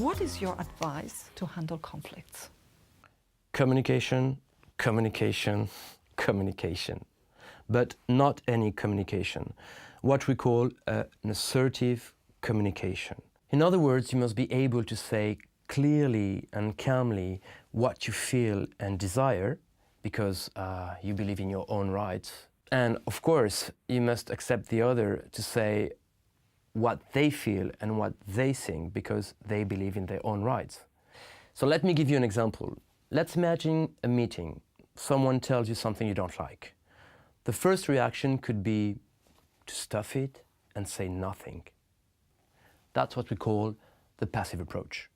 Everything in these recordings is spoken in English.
What is your advice to handle conflicts? Communication, communication, communication. But not any communication. What we call an assertive communication. In other words, you must be able to say clearly and calmly what you feel and desire, because you believe in your own rights. And of course, you must accept the other to say what they feel and what they think, because they believe in their own rights. So let me give you an example. Let's imagine a meeting. Someone tells you something you don't like. The first reaction could be to stuff it and say nothing. That's what we call the passive approach.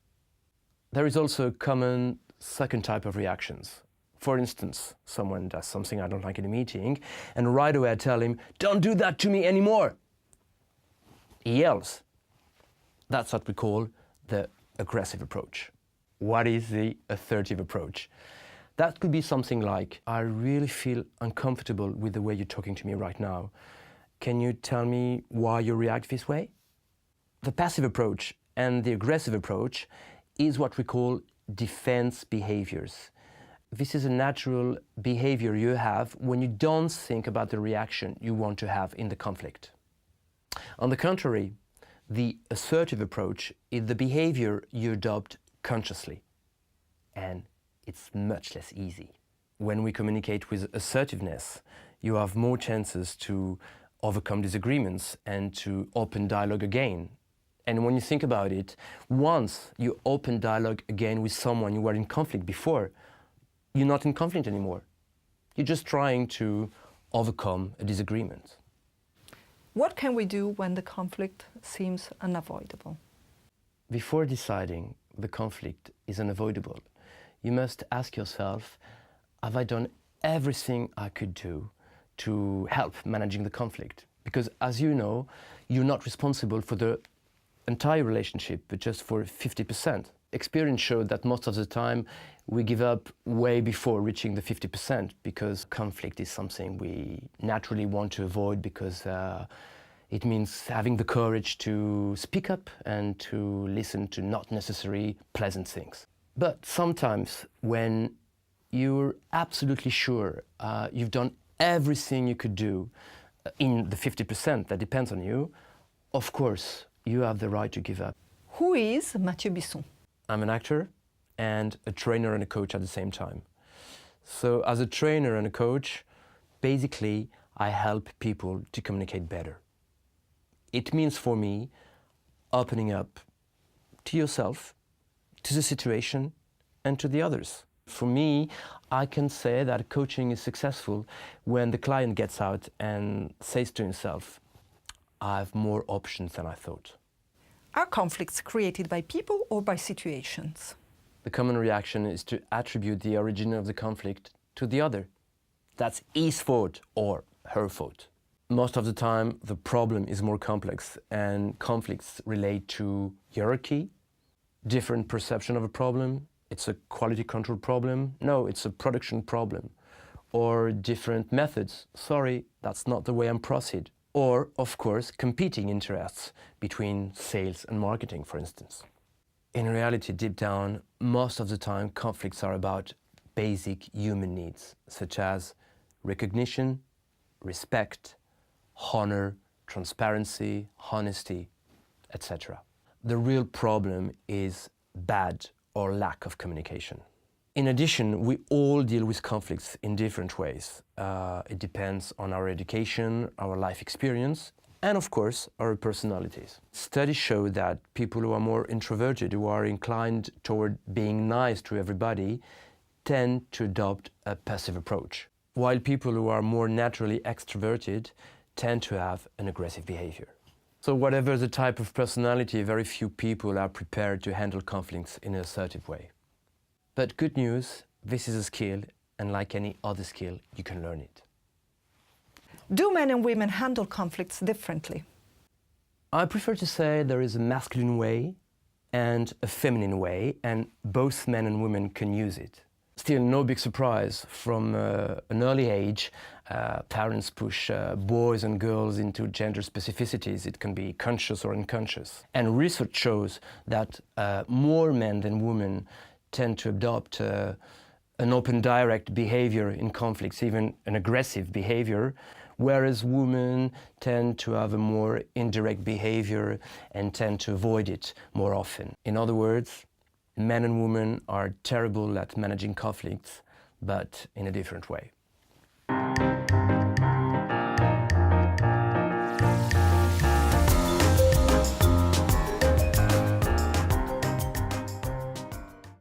There is also a common second type of reactions. For instance, someone does something I don't like in a meeting, and right away I tell him, "Don't do that to me anymore." He yells. That's what we call the aggressive approach. What is the assertive approach? That could be something like, "I really feel uncomfortable with the way you're talking to me right now. Can you tell me why you react this way?" The passive approach and the aggressive approach is what we call defense behaviors. This is a natural behavior you have when you don't think about the reaction you want to have in the conflict. On the contrary, the assertive approach is the behavior you adopt consciously, and it's much less easy. When we communicate with assertiveness, you have more chances to overcome disagreements and to open dialogue again. And when you think about it, once you open dialogue again with someone you were in conflict before, you're not in conflict anymore. You're just trying to overcome a disagreement. What can we do when the conflict seems unavoidable? Before deciding the conflict is unavoidable, you must ask yourself, have I done everything I could do to help managing the conflict? Because as you know, you're not responsible for the entire relationship, but just for 50%. Experience showed that most of the time we give up way before reaching the 50%, because conflict is something we naturally want to avoid, because it means having the courage to speak up and to listen to not necessarily pleasant things. But sometimes when you're absolutely sure you've done everything you could do in the 50% that depends on you, of course, you have the right to give up. Who is Mathieu Bisson? I'm an actor and a trainer and a coach at the same time. So as a trainer and a coach, basically, I help people to communicate better. It means for me opening up to yourself, to the situation, and to the others. For me, I can say that coaching is successful when the client gets out and says to himself, I have more options than I thought. Are conflicts created by people or by situations? The common reaction is to attribute the origin of the conflict to the other. That's his fault or her fault. Most of the time, the problem is more complex, and conflicts relate to hierarchy, different perception of a problem. It's a quality control problem. No, it's a production problem. Or different methods. Sorry, that's not the way I'm proceed. Or, of course, competing interests between sales and marketing, for instance. In reality, deep down, most of the time, conflicts are about basic human needs, such as recognition, respect, honor, transparency, honesty, etc. The real problem is bad or lack of communication. In addition, we all deal with conflicts in different ways. It depends on our education, our life experience, and of course, our personalities. Studies show that people who are more introverted, who are inclined toward being nice to everybody, tend to adopt a passive approach, while people who are more naturally extroverted tend to have an aggressive behavior. So whatever the type of personality, very few people are prepared to handle conflicts in an assertive way. But good news, this is a skill, and like any other skill, you can learn it. Do men and women handle conflicts differently? I prefer to say there is a masculine way and a feminine way, and both men and women can use it. Still, no big surprise. From an early age, parents push boys and girls into gender specificities. It can be conscious or unconscious. And research shows that more men than women tend to adopt an open, direct behavior in conflicts, even an aggressive behavior, whereas women tend to have a more indirect behavior and tend to avoid it more often. In other words, men and women are terrible at managing conflicts, but in a different way.